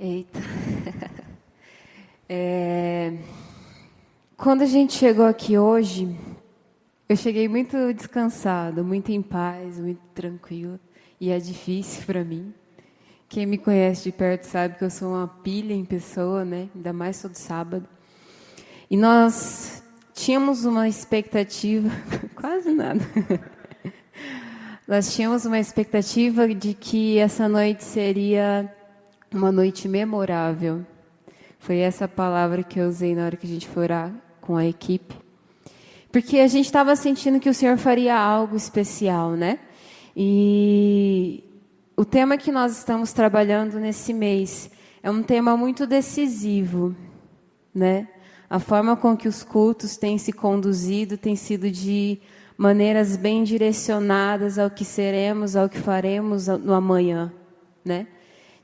Eita. Quando a gente chegou aqui hoje, eu cheguei muito descansada, muito em paz, muito tranquila. E é difícil para mim. Quem me conhece de perto sabe que eu sou uma pilha em pessoa, né? Ainda mais todo sábado. E nós tínhamos uma expectativa, quase nada. Nós tínhamos uma expectativa de que essa noite seria uma noite memorável. Foi essa palavra que eu usei na hora que a gente foi orar com a equipe. Porque a gente estava sentindo que o Senhor faria algo especial, né? E o tema que nós estamos trabalhando nesse mês é um tema muito decisivo, né? A forma com que os cultos têm se conduzido tem sido de maneiras bem direcionadas ao que seremos, ao que faremos no amanhã, né?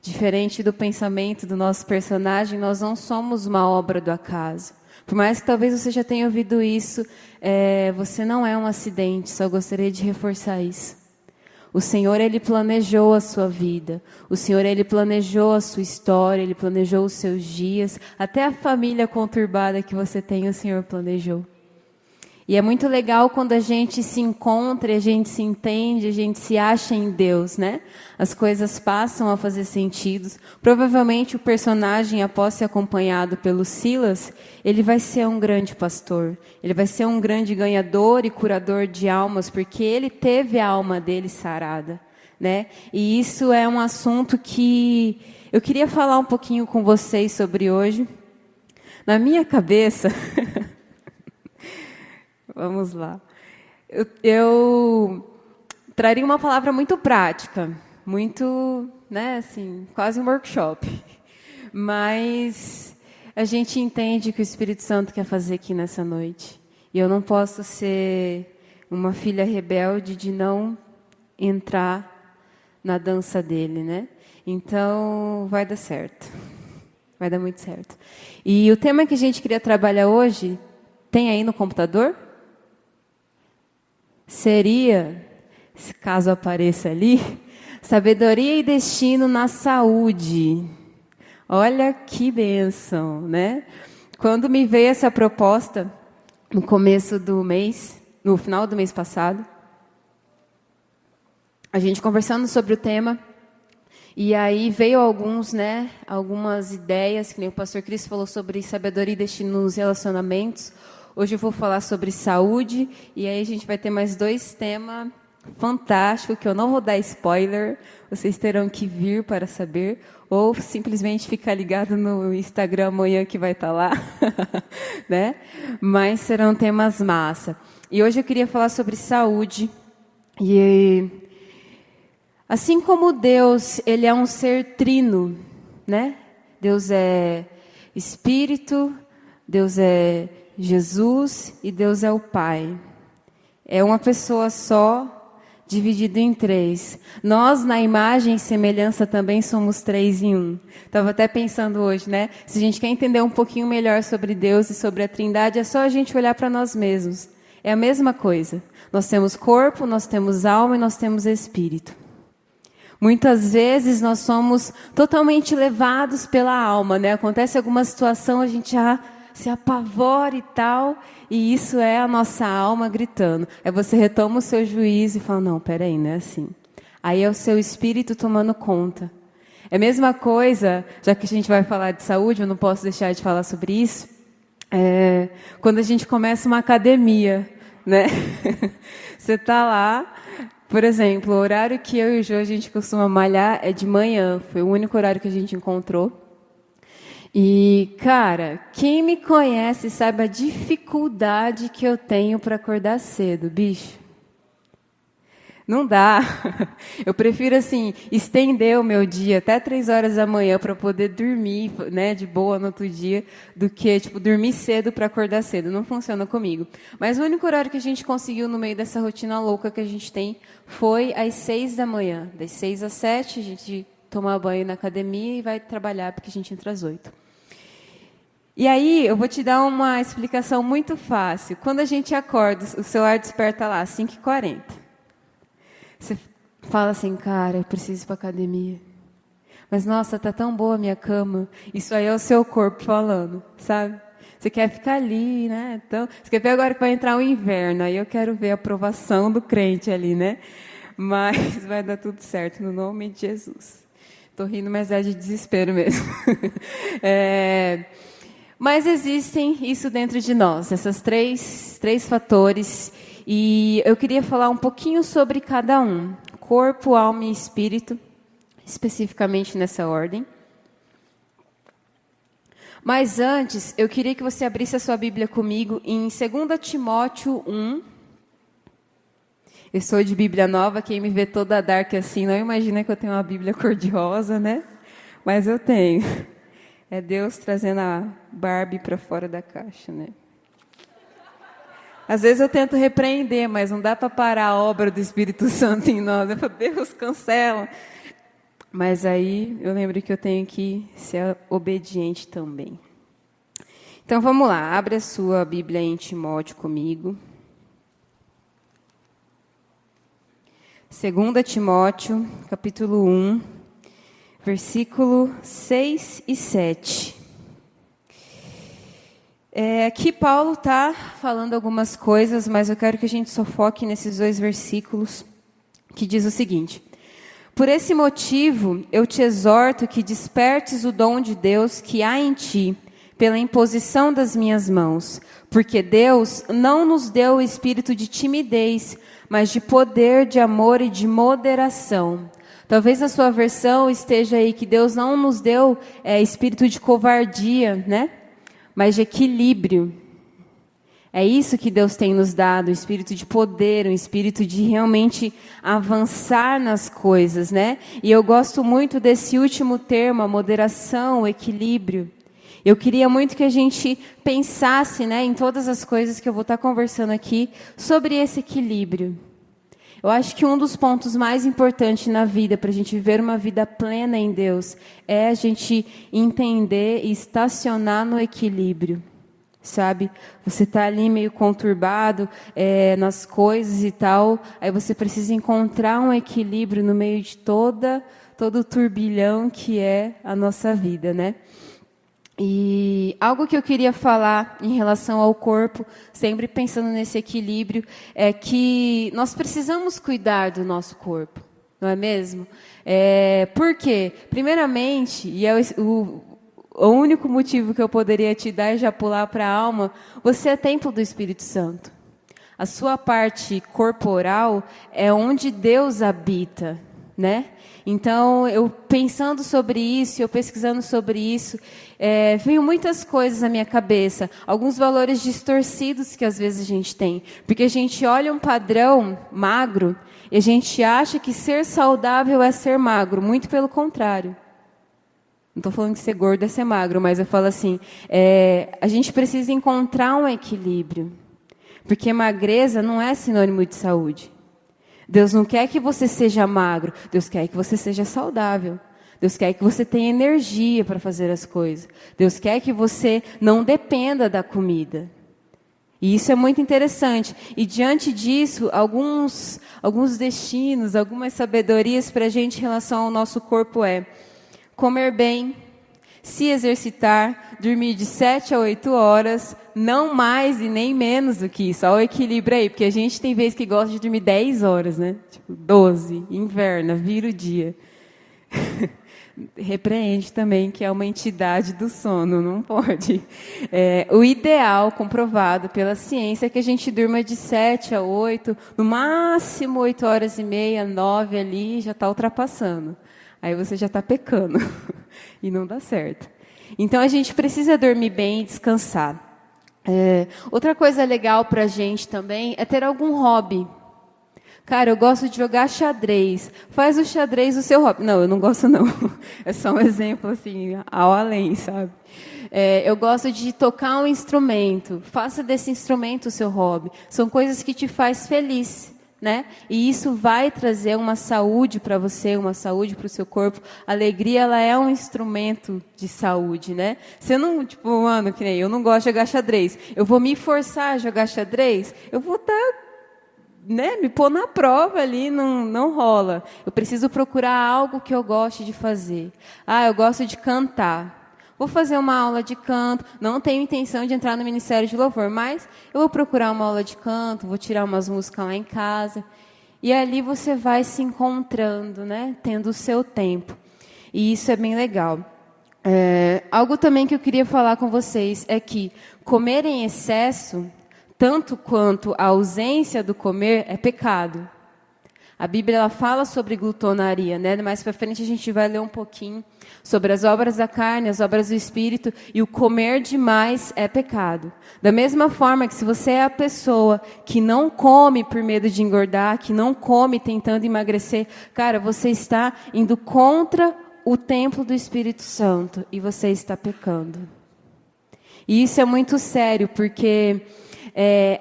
Diferente do pensamento do nosso personagem, nós não somos uma obra do acaso. Por mais que talvez você já tenha ouvido isso, você não é um acidente, só gostaria de reforçar isso. O Senhor, Ele planejou a sua vida. O Senhor, Ele planejou a sua história, Ele planejou os seus dias. Até a família conturbada que você tem, o Senhor planejou. E é muito legal quando a gente se encontra, a gente se entende, a gente se acha em Deus, né? As coisas passam a fazer sentido. Provavelmente o personagem, após ser acompanhado pelo Silas, ele vai ser um grande pastor. Ele vai ser um grande ganhador e curador de almas, porque ele teve a alma dele sarada, né? E isso é um assunto que eu queria falar um pouquinho com vocês sobre hoje. Na minha cabeça... Vamos lá. Eu traria uma palavra muito prática, muito, né, assim, quase um workshop. Mas a gente entende que o Espírito Santo quer fazer aqui nessa noite. E eu não posso ser uma filha rebelde de não entrar na dança dele, né? Então, vai dar certo. Vai dar muito certo. E o tema que a gente queria trabalhar hoje, tem aí no computador? Seria, se caso apareça ali, sabedoria e destino na saúde. Olha que bênção, né? Quando me veio essa proposta, no começo do mês, no final do mês passado, a gente conversando sobre o tema, e aí veio algumas ideias, que nem o pastor Cris falou sobre sabedoria e destino nos relacionamentos. Hoje eu vou falar sobre saúde, e aí a gente vai ter mais 2 temas fantásticos, que eu não vou dar spoiler, vocês terão que vir para saber, ou simplesmente ficar ligado no Instagram amanhã que vai estar lá, né? Mas serão temas massa. E hoje eu queria falar sobre saúde, e assim como Deus, Ele é um ser trino, né? Deus é Espírito, Deus é Jesus e Deus é o Pai. É uma pessoa só, dividido em 3. Nós, na imagem e semelhança, também somos 3 em 1. Estava até pensando hoje, né? Se a gente quer entender um pouquinho melhor sobre Deus e sobre a Trindade, é só a gente olhar para nós mesmos. É a mesma coisa. Nós temos corpo, nós temos alma e nós temos espírito. Muitas vezes nós somos totalmente levados pela alma, né? Acontece alguma situação, a gente já se apavora e tal, e isso é a nossa alma gritando. Aí você retoma o seu juízo e fala, não, peraí, não é assim. Aí é o seu espírito tomando conta. É a mesma coisa, já que a gente vai falar de saúde, eu não posso deixar de falar sobre isso, quando a gente começa uma academia, né? Você está lá, por exemplo, o horário que eu e o Jô, a gente costuma malhar é de manhã, foi o único horário que a gente encontrou. E, cara, quem me conhece sabe a dificuldade que eu tenho para acordar cedo, bicho. Não dá. Eu prefiro, assim, estender o meu dia até 3 horas da manhã para poder dormir, né, de boa no outro dia, do que, tipo, dormir cedo para acordar cedo. Não funciona comigo. Mas o único horário que a gente conseguiu no meio dessa rotina louca que a gente tem foi às 6 da manhã. Das 6 às 7, a gente toma banho na academia e vai trabalhar, porque a gente entra às 8. E aí, eu vou te dar uma explicação muito fácil. Quando a gente acorda, o celular desperta lá, 5h40. Você fala assim, cara, eu preciso ir para a academia. Mas, nossa, tá tão boa a minha cama. Isso aí é o seu corpo falando, sabe? Você quer ficar ali, né? Então, você quer ver agora que vai entrar o inverno. Aí eu quero ver a aprovação do crente ali, né? Mas vai dar tudo certo, no nome de Jesus. Estou rindo, mas é de desespero mesmo. Mas existem isso dentro de nós, essas três fatores. E eu queria falar um pouquinho sobre cada um. Corpo, alma e espírito, especificamente nessa ordem. Mas antes, eu queria que você abrisse a sua Bíblia comigo em 2 Timóteo 1. Eu sou de Bíblia Nova, quem me vê toda dark assim, não imagina que eu tenho uma Bíblia cor-de-rosa, né? Mas eu tenho. É Deus trazendo a Barbie para fora da caixa, né? Às vezes eu tento repreender, mas não dá para parar a obra do Espírito Santo em nós. Eu falo, Deus, cancela. Mas aí eu lembro que eu tenho que ser obediente também. Então vamos lá, abre a sua Bíblia em Timóteo comigo. 2 Timóteo, capítulo 1, versículo 6 e 7. Aqui Paulo está falando algumas coisas, mas eu quero que a gente só foque nesses 2 versículos, que diz o seguinte: por esse motivo, eu te exorto que despertes o dom de Deus que há em ti, pela imposição das minhas mãos, porque Deus não nos deu o espírito de timidez, mas de poder, de amor e de moderação. Talvez na sua versão esteja aí que Deus não nos deu espírito de covardia, né? Mas de equilíbrio. É isso que Deus tem nos dado, um espírito de poder, um espírito de realmente avançar nas coisas, né? E eu gosto muito desse último termo, a moderação, o equilíbrio. Eu queria muito que a gente pensasse, né, em todas as coisas que eu vou estar conversando aqui, sobre esse equilíbrio. Eu acho que um dos pontos mais importantes na vida, para a gente viver uma vida plena em Deus, é a gente entender e estacionar no equilíbrio. Sabe? Você está ali meio conturbado nas coisas e tal, aí você precisa encontrar um equilíbrio no meio de todo o turbilhão que é a nossa vida, né? E algo que eu queria falar em relação ao corpo, sempre pensando nesse equilíbrio, é que nós precisamos cuidar do nosso corpo, não é mesmo? Por quê? Primeiramente, e é o único motivo que eu poderia te dar é já pular para a alma, você é templo do Espírito Santo. A sua parte corporal é onde Deus habita, né? Então, eu pensando sobre isso, eu pesquisando sobre isso, veio muitas coisas na minha cabeça. Alguns valores distorcidos que às vezes a gente tem. Porque a gente olha um padrão magro e a gente acha que ser saudável é ser magro. Muito pelo contrário. Não estou falando que ser gordo é ser magro, mas eu falo assim, a gente precisa encontrar um equilíbrio. Porque magreza não é sinônimo de saúde. Deus não quer que você seja magro, Deus quer que você seja saudável. Deus quer que você tenha energia para fazer as coisas. Deus quer que você não dependa da comida. E isso é muito interessante. E diante disso, alguns destinos, algumas sabedorias para a gente em relação ao nosso corpo comer bem, se exercitar, dormir de 7 a 8 horas, não mais e nem menos do que isso. Olha o equilíbrio aí, porque a gente tem vezes que gosta de dormir 10 horas, né? Tipo, 12, inverna, vira o dia. Repreende também que é uma entidade do sono, não pode. O ideal, comprovado pela ciência, é que a gente durma de 7 a 8, no máximo 8 horas e meia, 9 ali, já está ultrapassando. Aí você já está pecando e não dá certo. Então, a gente precisa dormir bem e descansar. Outra coisa legal para a gente também é ter algum hobby. Cara, eu gosto de jogar xadrez. Faz o xadrez o seu hobby. Não, eu não gosto não. É só um exemplo assim, ao além, sabe? Eu gosto de tocar um instrumento. Faça desse instrumento o seu hobby. São coisas que te faz feliz. Né? E isso vai trazer uma saúde para você, uma saúde para o seu corpo. A alegria, ela é um instrumento de saúde, né? Você não, tipo, mano, que nem eu não gosto de jogar xadrez. Eu vou me forçar a jogar xadrez, eu vou estar né, me pôr na prova ali, não rola. Eu preciso procurar algo que eu goste de fazer. Eu gosto de cantar. Vou fazer uma aula de canto, não tenho intenção de entrar no Ministério de Louvor, mas eu vou procurar uma aula de canto, vou tirar umas músicas lá em casa. E ali você vai se encontrando, né, tendo o seu tempo. E isso é bem legal. Algo também que eu queria falar com vocês é que comer em excesso, tanto quanto a ausência do comer, é pecado. A Bíblia ela fala sobre glutonaria, né? Mais para frente a gente vai ler um pouquinho sobre as obras da carne, as obras do Espírito, e o comer demais é pecado. Da mesma forma que se você é a pessoa que não come por medo de engordar, que não come tentando emagrecer, cara, você está indo contra o templo do Espírito Santo e você está pecando. E isso é muito sério, porque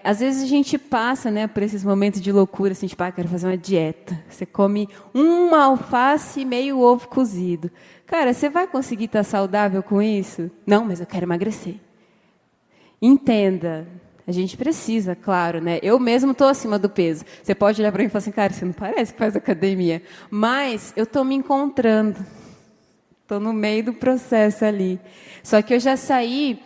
às vezes a gente passa, né, por esses momentos de loucura, assim, tipo, quero fazer uma dieta. Você come uma alface e meio ovo cozido. Cara, você vai conseguir estar saudável com isso? Não, mas eu quero emagrecer. Entenda, a gente precisa, claro, né? Eu mesmo estou acima do peso. Você pode olhar para mim e falar assim, cara, você não parece que faz academia. Mas eu estou me encontrando. Estou no meio do processo ali. Só que eu já saí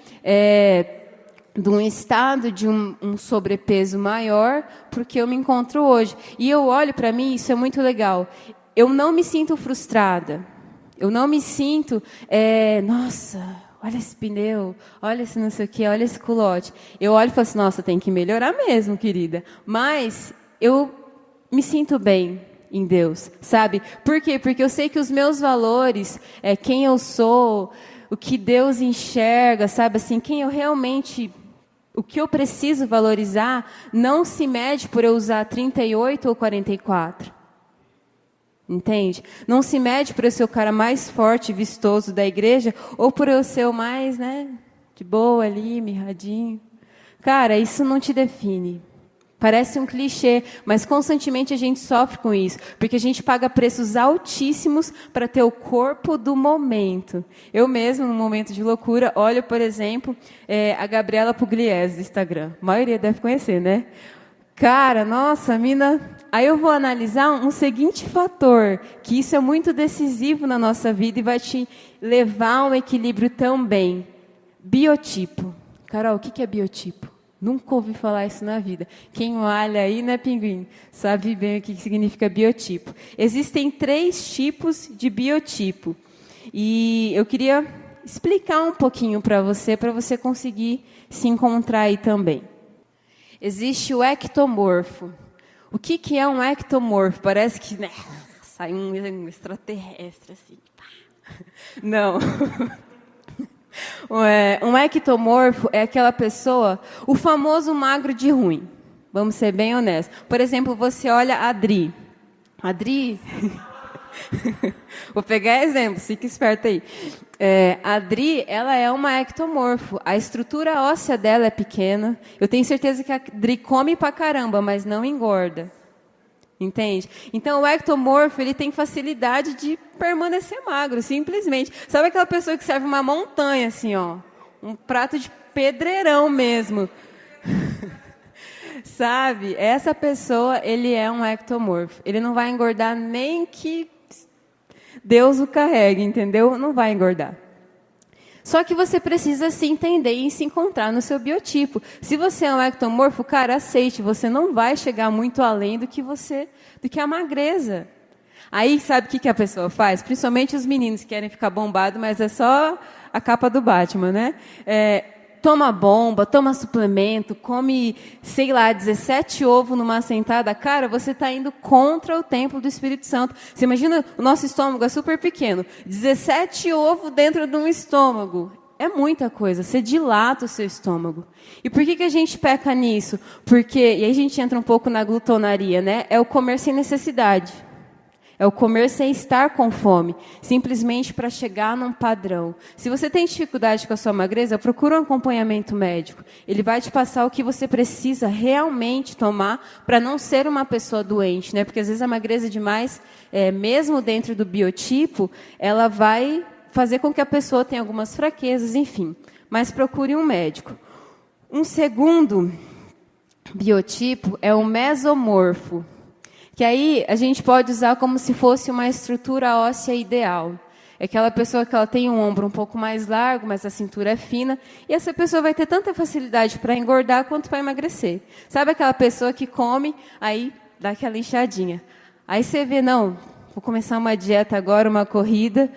de um estado de um sobrepeso maior, porque eu me encontro hoje. E eu olho para mim, isso é muito legal. Eu não me sinto frustrada. Eu não me sinto, nossa, olha esse pneu, olha esse não sei o quê, olha esse culote. Eu olho e falo assim, nossa, tem que melhorar mesmo, querida. Mas eu me sinto bem em Deus, sabe? Por quê? Porque eu sei que os meus valores, quem eu sou, o que Deus enxerga, sabe? Assim, quem eu realmente... O que eu preciso valorizar não se mede por eu usar 38 ou 44. Entende? Não se mede por eu ser o cara mais forte e vistoso da igreja ou por eu ser o mais, né, de boa ali, mirradinho. Cara, isso não te define. Parece um clichê, mas constantemente a gente sofre com isso, porque a gente paga preços altíssimos para ter o corpo do momento. Eu mesmo, num momento de loucura, olho, por exemplo, a Gabriela Pugliese do Instagram. A maioria deve conhecer, né? Cara, nossa, mina... Aí eu vou analisar um seguinte fator, que isso é muito decisivo na nossa vida e vai te levar a um equilíbrio também. Biotipo. Carol, o que é biotipo? Nunca ouvi falar isso na vida. Quem olha aí, né, pinguim, sabe bem o que significa biotipo. Existem 3 tipos de biotipo. E eu queria explicar um pouquinho para você conseguir se encontrar aí também. Existe o ectomorfo. O que é um ectomorfo? Parece que, né, sai um extraterrestre assim. Não. Um ectomorfo é aquela pessoa, o famoso magro de ruim. Vamos ser bem honestos. Por exemplo, você olha a Adri. Adri... Vou pegar exemplo, fica esperto aí. A Adri, ela é uma ectomorfo. A estrutura óssea dela é pequena. Eu tenho certeza que a Adri come pra caramba, mas não engorda. Entende? Então, o ectomorfo, ele tem facilidade de permanecer magro, simplesmente. Sabe aquela pessoa que serve uma montanha, assim, ó? Um prato de pedreirão mesmo. Sabe? Essa pessoa, ele é um ectomorfo. Ele não vai engordar nem que Deus o carregue, entendeu? Não vai engordar. Só que você precisa se entender e se encontrar no seu biotipo. Se você é um ectomorfo, cara, aceite. Você não vai chegar muito além do que a magreza. Aí, sabe o que a pessoa faz? Principalmente os meninos que querem ficar bombados, mas é só a capa do Batman, né? Toma bomba, toma suplemento, come, sei lá, 17 ovos numa sentada. Cara, você está indo contra o templo do Espírito Santo. Você imagina, o nosso estômago é super pequeno. 17 ovos dentro de um estômago. É muita coisa. Você dilata o seu estômago. E por que a gente peca nisso? Porque, e aí a gente entra um pouco na glutonaria, né? É o comer sem necessidade. É o comer sem estar com fome, simplesmente para chegar num padrão. Se você tem dificuldade com a sua magreza, procura um acompanhamento médico. Ele vai te passar o que você precisa realmente tomar para não ser uma pessoa doente, né? Porque às vezes a magreza demais, mesmo dentro do biotipo, ela vai fazer com que a pessoa tenha algumas fraquezas, enfim. Mas procure um médico. Um segundo biotipo é o mesomorfo, que aí a gente pode usar como se fosse uma estrutura óssea ideal. É aquela pessoa que ela tem um ombro um pouco mais largo, mas a cintura é fina, e essa pessoa vai ter tanta facilidade para engordar quanto para emagrecer. Sabe aquela pessoa que come, aí dá aquela inchadinha. Aí você vê, não, vou começar uma dieta agora, uma corrida.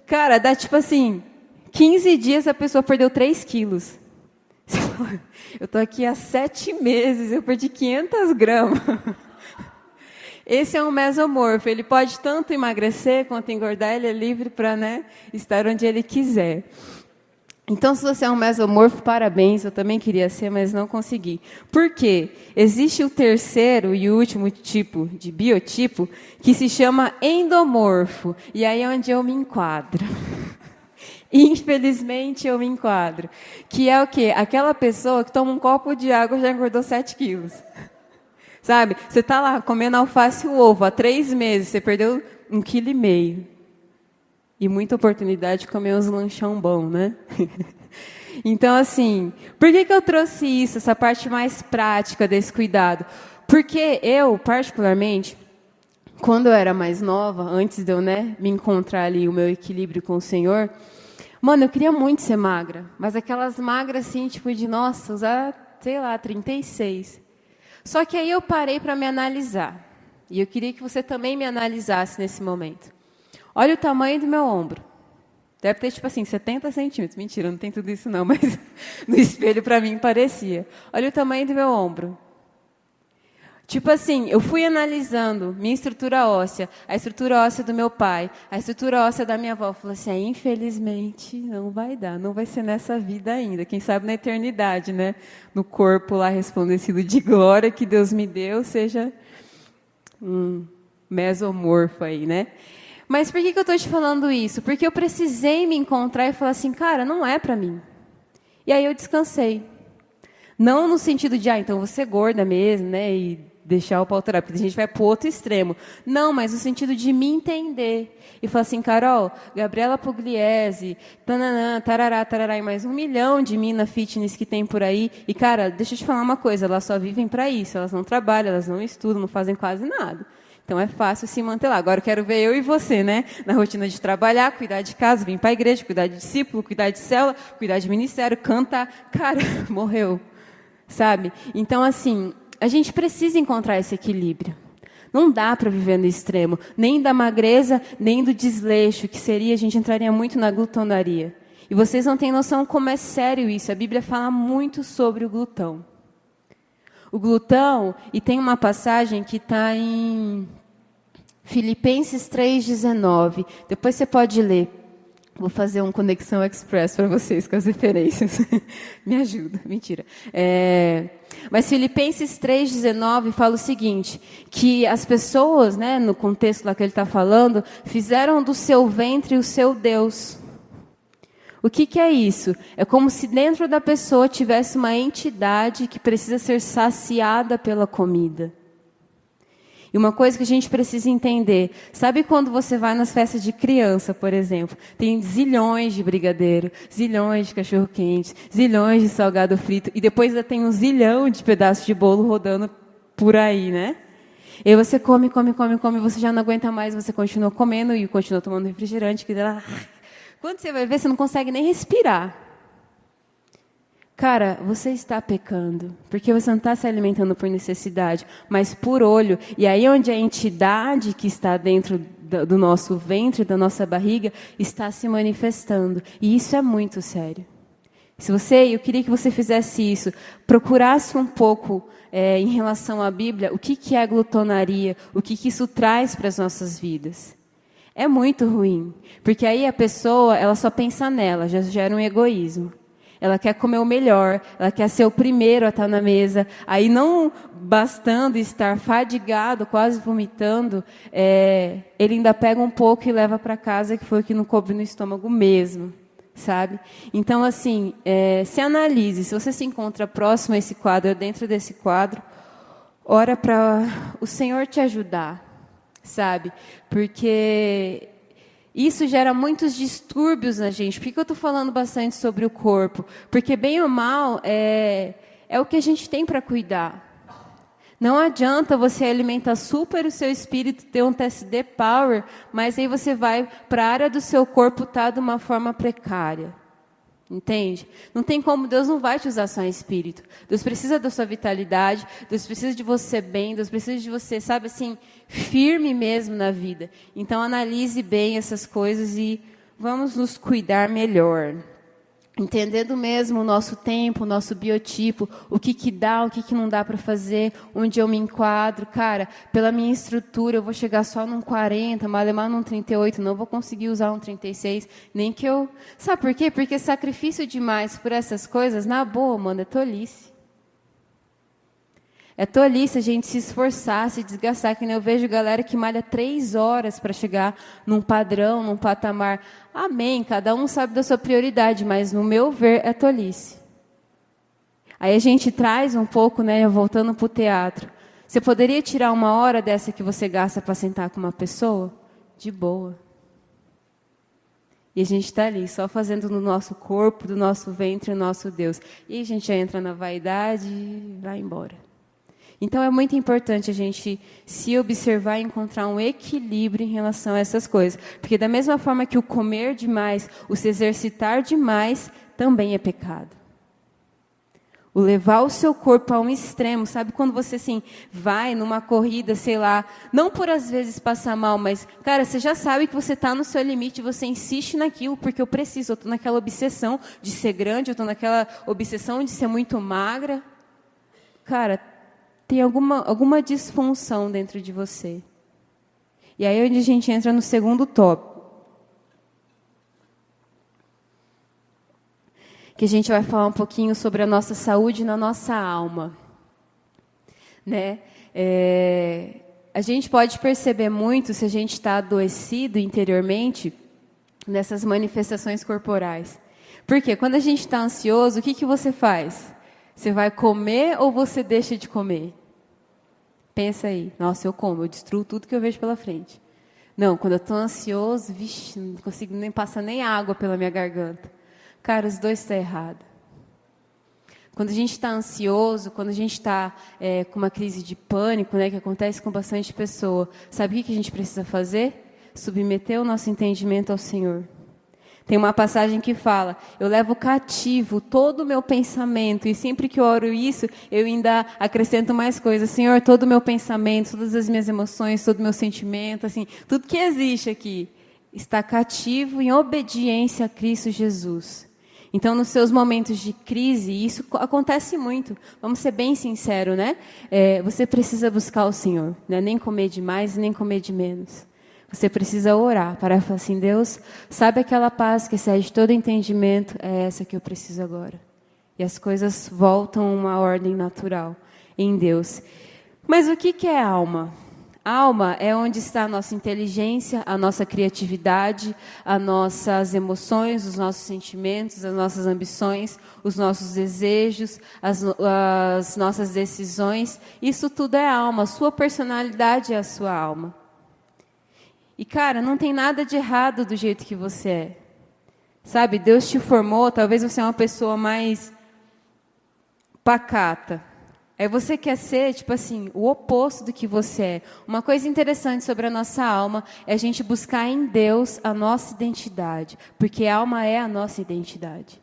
Cara, dá tipo assim, 15 dias a pessoa perdeu 3 quilos. Eu estou aqui há 7 meses, eu perdi 500 gramas. Esse é um mesomorfo, ele pode tanto emagrecer quanto engordar, ele é livre para, né, estar onde ele quiser. Então, se você é um mesomorfo, parabéns, eu também queria ser, mas não consegui. Por quê? Existe o terceiro e último tipo de biotipo, que se chama endomorfo, e aí é onde eu me enquadro. Infelizmente, eu me enquadro. Que é o quê? Aquela pessoa que toma um copo de água e já engordou 7 quilos. Sabe? Você está lá comendo alface e ovo há 3 meses, você perdeu 1,5 kg. E muita oportunidade de comer uns lanchão bom, né? Então, assim, por que eu trouxe isso, essa parte mais prática desse cuidado? Porque eu, particularmente, quando eu era mais nova, antes de eu, né, me encontrar ali o meu equilíbrio com o Senhor, mano, eu queria muito ser magra, mas aquelas magras assim, tipo de, nossa, usar, sei lá, 36. Só que aí eu parei para me analisar. E eu queria que você também me analisasse nesse momento. Olha o tamanho do meu ombro. Deve ter, tipo assim, 70 centímetros. Mentira, não tem tudo isso não, mas no espelho para mim parecia. Olha o tamanho do meu ombro. Tipo assim, eu fui analisando minha estrutura óssea, a estrutura óssea do meu pai, a estrutura óssea da minha avó. Eu falei assim, infelizmente não vai dar, não vai ser nessa vida ainda. Quem sabe na eternidade, né? No corpo lá resplandecido de glória que Deus me deu, seja um mesomorfo aí, né? Mas por que eu estou te falando isso? Porque eu precisei me encontrar e falar assim, cara, não é para mim. E aí eu descansei. Não no sentido de, então você é gorda mesmo, né? E deixar o pau torar, porque a gente vai para o outro extremo. Não, mas no sentido de me entender. E falar assim, Carol, Gabriela Pugliese, tananã, tarará, tarará, e mais 1 milhão de mina fitness que tem por aí. E, cara, deixa eu te falar uma coisa, elas só vivem para isso, elas não trabalham, elas não estudam, não fazem quase nada. Então, é fácil se manter lá. Agora, eu quero ver eu e você, né? Na rotina de trabalhar, cuidar de casa, vir para a igreja, cuidar de discípulo, cuidar de célula, cuidar de ministério, cantar. Cara, morreu. Sabe? Então, assim, a gente precisa encontrar esse equilíbrio. Não dá para viver no extremo, nem da magreza, nem do desleixo, que seria, a gente entraria muito na glutonaria. E vocês não têm noção como é sério isso. A Bíblia fala muito sobre o glutão. O glutão, e tem uma passagem que está em Filipenses 3,19. Depois você pode ler. Vou fazer um Conexão Express para vocês com as referências. Me ajuda, mentira. Mas Filipenses 3,19 fala o seguinte, que as pessoas, né, no contexto lá que ele está falando, fizeram do seu ventre o seu Deus. O que é isso? É como se dentro da pessoa tivesse uma entidade que precisa ser saciada pela comida. E uma coisa que a gente precisa entender, sabe quando você vai nas festas de criança, por exemplo, tem zilhões de brigadeiro, zilhões de cachorro-quente, zilhões de salgado frito, e depois ainda tem um zilhão de pedaços de bolo rodando por aí, né? E aí você come, você já não aguenta mais, você continua comendo e continua tomando refrigerante, que dá... Quando você vai ver, você não consegue nem respirar. Cara, você está pecando, porque você não está se alimentando por necessidade, mas por olho. E aí onde a entidade que está dentro do nosso ventre, da nossa barriga, está se manifestando. E isso é muito sério. Eu queria que você fizesse isso, procurasse um pouco em relação à Bíblia, o que é a glutonaria, o que isso traz para as nossas vidas. É muito ruim, porque aí a pessoa, ela só pensa nela, já gera um egoísmo. Ela quer comer o melhor, ela quer ser o primeiro a estar na mesa. Aí, não bastando estar fadigado, quase vomitando, ele ainda pega um pouco e leva para casa, que foi o que não coube no estômago mesmo, sabe? Então, assim, se analise. Se você se encontra próximo a esse quadro, dentro desse quadro, ora para o Senhor te ajudar, sabe? Porque... isso gera muitos distúrbios na gente. Por que eu estou falando bastante sobre o corpo? Porque, bem ou mal, é o que a gente tem para cuidar. Não adianta você alimentar super o seu espírito, ter um TSD Power, mas aí você vai para a área do seu corpo estar de uma forma precária. Entende? Não tem como, Deus não vai te usar só em espírito. Deus precisa da sua vitalidade, Deus precisa de você bem, Deus precisa de você, sabe assim, firme mesmo na vida. Então analise bem essas coisas e vamos nos cuidar melhor. Entendendo mesmo o nosso tempo, o nosso biotipo, o que dá, o que não dá para fazer, onde eu me enquadro. Cara, pela minha estrutura, eu vou chegar só num 40, malemar num 38, não vou conseguir usar um 36, nem que eu... Sabe por quê? Porque sacrifício demais por essas coisas, na boa, mano, é tolice. É tolice a gente se esforçar, se desgastar, que nem eu vejo galera que malha 3 horas para chegar num padrão, num patamar. Amém, cada um sabe da sua prioridade, mas no meu ver é tolice. Aí a gente traz um pouco, né, voltando para o teatro. Você poderia tirar 1 hora dessa que você gasta para sentar com uma pessoa? De boa. E a gente está ali, só fazendo no nosso corpo, do nosso ventre, o nosso Deus. E a gente já entra na vaidade e vai embora. Então, é muito importante a gente se observar e encontrar um equilíbrio em relação a essas coisas. Porque da mesma forma que o comer demais, o se exercitar demais, também é pecado. O levar o seu corpo a um extremo, sabe quando você assim, vai numa corrida, sei lá, não por às vezes passar mal, mas, cara, você já sabe que você está no seu limite, você insiste naquilo, porque eu preciso, eu estou naquela obsessão de ser grande, eu estou naquela obsessão de ser muito magra. Cara, tem alguma disfunção dentro de você. E aí onde a gente entra no segundo tópico. Que a gente vai falar um pouquinho sobre a nossa saúde na nossa alma. Né? A gente pode perceber muito, se a gente está adoecido interiormente, nessas manifestações corporais. Porque quando a gente está ansioso, o que você faz? Você vai comer ou você deixa de comer? Pensa aí. Nossa, eu como, eu destruo tudo que eu vejo pela frente. Não, quando eu estou ansioso, vixe, não consigo nem passar nem água pela minha garganta. Cara, os dois estão errados. Quando a gente está ansioso, quando a gente está com uma crise de pânico, né, que acontece com bastante pessoa, sabe o que a gente precisa fazer? Submeter o nosso entendimento ao Senhor. Tem uma passagem que fala, eu levo cativo todo o meu pensamento, e sempre que eu oro isso, eu ainda acrescento mais coisas. Senhor, todo o meu pensamento, todas as minhas emoções, todo o meu sentimento, assim, tudo que existe aqui, está cativo em obediência a Cristo Jesus. Então, nos seus momentos de crise, isso acontece muito, vamos ser bem sinceros, né? Você precisa buscar o Senhor, né? Nem comer demais, nem comer de menos. Você precisa orar para falar assim, Deus, sabe aquela paz que excede todo entendimento? É essa que eu preciso agora. E as coisas voltam a uma ordem natural em Deus. Mas o que é alma? Alma é onde está a nossa inteligência, a nossa criatividade, as nossas emoções, os nossos sentimentos, as nossas ambições, os nossos desejos, as nossas decisões. Isso tudo é alma. A sua personalidade é a sua alma. E, cara, não tem nada de errado do jeito que você é. Sabe, Deus te formou, talvez você é uma pessoa mais pacata. Aí você quer ser, tipo assim, o oposto do que você é. Uma coisa interessante sobre a nossa alma é a gente buscar em Deus a nossa identidade. Porque a alma é a nossa identidade.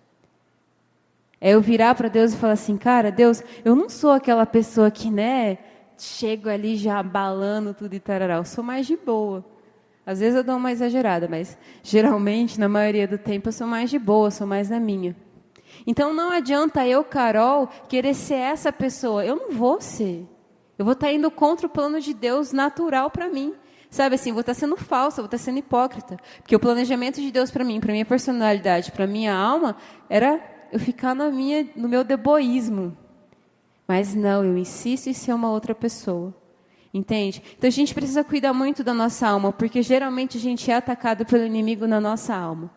É eu virar para Deus e falar assim, cara, Deus, eu não sou aquela pessoa que, né, chego ali já abalando tudo e tarará. Eu sou mais de boa. Às vezes eu dou uma exagerada, mas geralmente, na maioria do tempo, eu sou mais de boa, sou mais na minha. Então não adianta eu, Carol, querer ser essa pessoa. Eu não vou ser. Eu vou estar indo contra o plano de Deus natural para mim. Sabe assim, vou estar sendo falsa, vou estar sendo hipócrita. Porque o planejamento de Deus para mim, para minha personalidade, para minha alma, era eu ficar no meu deboísmo. Mas não, eu insisto em ser uma outra pessoa. Entende? Então a gente precisa cuidar muito da nossa alma, porque geralmente a gente é atacado pelo inimigo na nossa alma.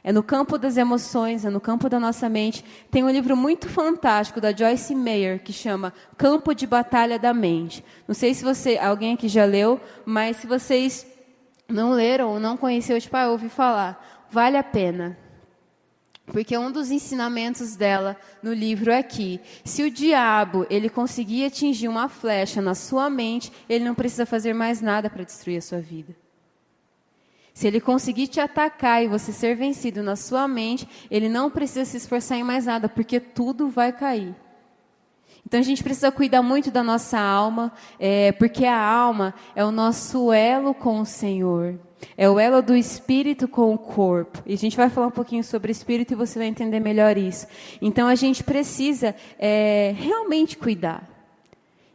É no campo das emoções, é no campo da nossa mente. Tem um livro muito fantástico da Joyce Meyer, que chama Campo de Batalha da Mente. Não sei se alguém aqui já leu, mas se vocês não leram ou não conheceram, tipo, eu ouvi falar, vale a pena. Porque um dos ensinamentos dela no livro é que, se o diabo ele conseguir atingir uma flecha na sua mente, ele não precisa fazer mais nada para destruir a sua vida. Se ele conseguir te atacar e você ser vencido na sua mente, ele não precisa se esforçar em mais nada, porque tudo vai cair. Então a gente precisa cuidar muito da nossa alma, porque a alma é o nosso elo com o Senhor. É o elo do espírito com o corpo. E a gente vai falar um pouquinho sobre espírito e você vai entender melhor isso. Então a gente precisa realmente cuidar.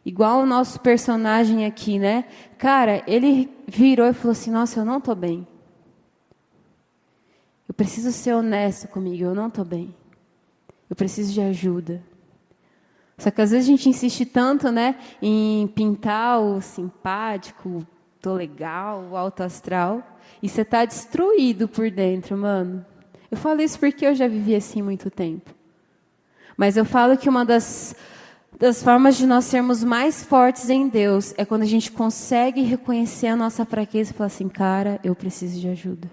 Igual o nosso personagem aqui, né? Cara, ele virou e falou assim, nossa, eu não estou bem. Eu preciso ser honesto comigo, eu não estou bem. Eu preciso de ajuda. Só que às vezes a gente insiste tanto, né, em pintar o simpático, tô legal, o alto astral, e você tá destruído por dentro, mano. Eu falo isso porque eu já vivi assim muito tempo. Mas eu falo que uma das formas de nós sermos mais fortes em Deus é quando a gente consegue reconhecer a nossa fraqueza e falar assim, cara, eu preciso de ajuda.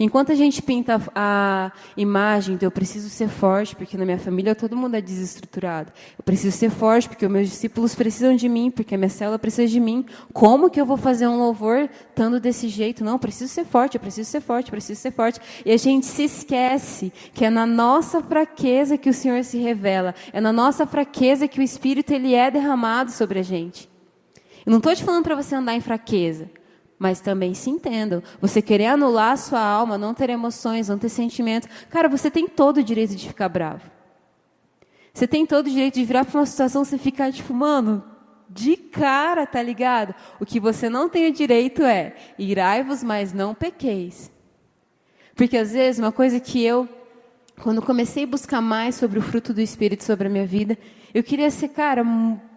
Enquanto a gente pinta a imagem de eu preciso ser forte, porque na minha família todo mundo é desestruturado. Eu preciso ser forte porque os meus discípulos precisam de mim, porque a minha célula precisa de mim. Como que eu vou fazer um louvor estando desse jeito? Não, eu preciso ser forte, eu preciso ser forte, eu preciso ser forte. E a gente se esquece que é na nossa fraqueza que o Senhor se revela. É na nossa fraqueza que o Espírito ele é derramado sobre a gente. Eu não estou te falando para você andar em fraqueza. Mas também se entendam. Você querer anular a sua alma, não ter emoções, não ter sentimentos. Cara, você tem todo o direito de ficar bravo. Você tem todo o direito de virar para uma situação e você ficar tipo, mano, de cara, tá ligado? O que você não tem o direito é, irai-vos, mas não pequeis. Porque às vezes, uma coisa que eu, quando comecei a buscar mais sobre o fruto do Espírito sobre a minha vida, eu queria ser, cara,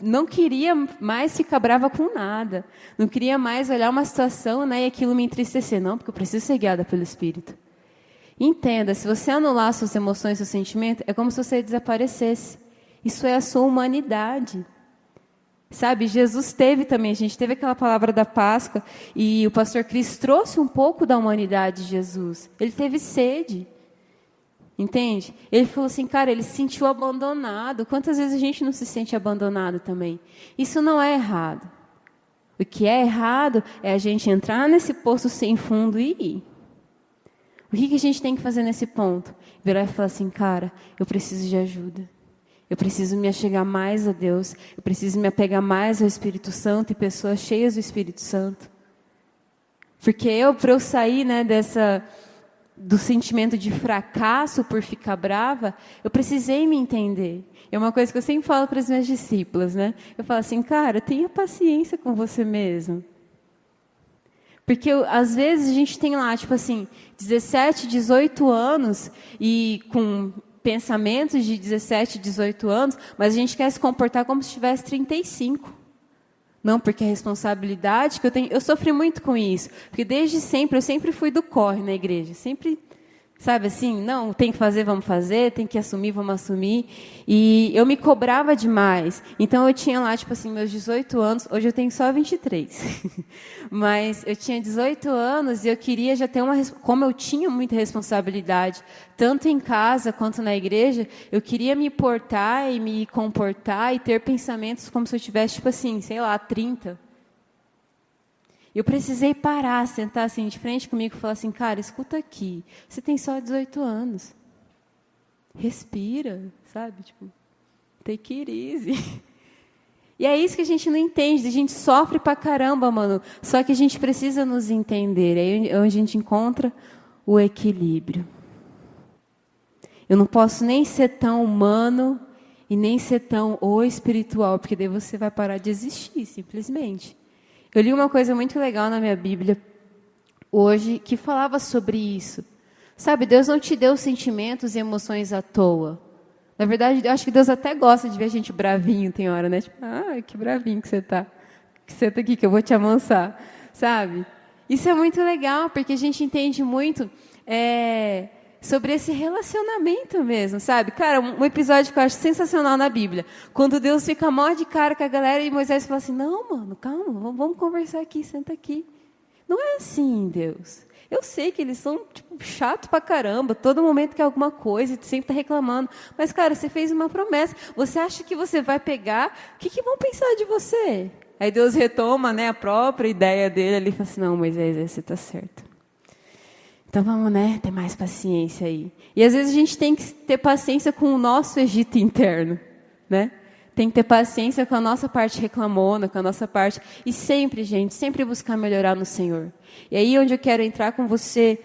não queria mais ficar brava com nada. Não queria mais olhar uma situação, né, e aquilo me entristecer. Não, porque eu preciso ser guiada pelo Espírito. Entenda, se você anular suas emoções, seus sentimentos, é como se você desaparecesse. Isso é a sua humanidade. Sabe, Jesus teve também, a gente teve aquela palavra da Páscoa, e o pastor Cris trouxe um pouco da humanidade de Jesus. Ele teve sede. Entende? Ele falou assim, cara, ele se sentiu abandonado. Quantas vezes a gente não se sente abandonado também? Isso não é errado. O que é errado é a gente entrar nesse poço sem fundo e ir. O que a gente tem que fazer nesse ponto? Virar e falar assim, cara, eu preciso de ajuda. Eu preciso me achegar mais a Deus. Eu preciso me apegar mais ao Espírito Santo e pessoas cheias do Espírito Santo. Porque para eu sair, né, do sentimento de fracasso por ficar brava, eu precisei me entender. É uma coisa que eu sempre falo para as minhas discípulas, né? Eu falo assim, cara, tenha paciência com você mesmo. Porque às vezes a gente tem lá, tipo assim, 17, 18 anos e com pensamentos de 17, 18 anos, mas a gente quer se comportar como se tivesse 35. Não, porque a responsabilidade que eu tenho... Eu sofri muito com isso. Porque desde sempre, eu sempre fui do corre na igreja. Sempre, sabe assim, não, tem que fazer, vamos fazer. Tem que assumir, vamos assumir. E eu me cobrava demais. Então, eu tinha lá, tipo assim, meus 18 anos. Hoje eu tenho só 23. Mas eu tinha 18 anos e eu queria já ter uma... Como eu tinha muita responsabilidade, tanto em casa quanto na igreja, eu queria me portar e me comportar e ter pensamentos como se eu tivesse, tipo assim, sei lá, 30. Eu precisei parar, sentar assim de frente comigo e falar assim, cara, escuta aqui, você tem só 18 anos. Respira, sabe? Tipo, take it easy. E é isso que a gente não entende, a gente sofre pra caramba, mano. Só que a gente precisa nos entender, aí é onde a gente encontra o equilíbrio. Eu não posso nem ser tão humano e nem ser tão espiritual, porque daí você vai parar de existir, simplesmente. Eu li uma coisa muito legal na minha Bíblia hoje que falava sobre isso. Sabe, Deus não te deu sentimentos e emoções à toa. Na verdade, eu acho que Deus até gosta de ver a gente bravinho, tem hora, né? Tipo, que bravinho que você tá. Que você tá aqui, que eu vou te amansar. Sabe? Isso é muito legal, porque a gente entende muito sobre esse relacionamento mesmo, sabe? Cara, um episódio que eu acho sensacional na Bíblia. Quando Deus fica mó de cara com a galera e Moisés fala assim, não, mano, calma, vamos conversar aqui, senta aqui. Não é assim, Deus. Eu sei que eles são, tipo, chato pra caramba, todo momento quer alguma coisa, sempre tá reclamando. Mas, cara, você fez uma promessa. Você acha que você vai pegar? O que vão pensar de você? Aí Deus retoma, né, a própria ideia dele ali e fala assim, não, Moisés, você tá certo. Então vamos, né, ter mais paciência aí. E às vezes a gente tem que ter paciência com o nosso Egito interno, né? Tem que ter paciência com a nossa parte reclamona, com a nossa parte... E sempre, gente, sempre buscar melhorar no Senhor. E aí onde eu quero entrar com você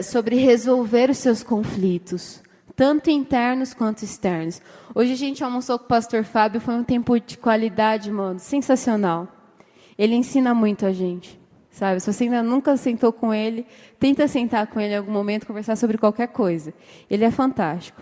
sobre resolver os seus conflitos, tanto internos quanto externos. Hoje a gente almoçou com o pastor Fábio, foi um tempo de qualidade, mano, sensacional. Ele ensina muito a gente, sabe? Se você ainda nunca sentou com ele, tenta sentar com ele em algum momento, conversar sobre qualquer coisa. Ele é fantástico.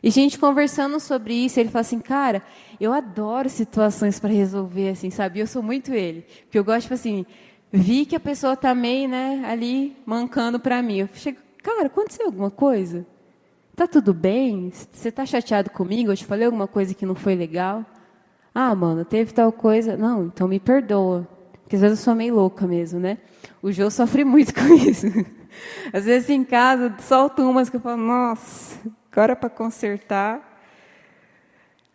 E a gente conversando sobre isso, ele fala assim, cara, eu adoro situações para resolver, assim, sabe? E eu sou muito ele. Porque eu gosto, tipo assim, vi que a pessoa está meio, né, ali, mancando para mim. Eu chego, cara, aconteceu alguma coisa? Tá tudo bem? Você tá chateado comigo? Eu te falei alguma coisa que não foi legal? Ah, mano, teve tal coisa. Não, então me perdoa. Porque às vezes eu sou meio louca mesmo, né? O Jô sofre muito com isso. Às vezes em casa, solto umas que eu falo, nossa... Agora para consertar,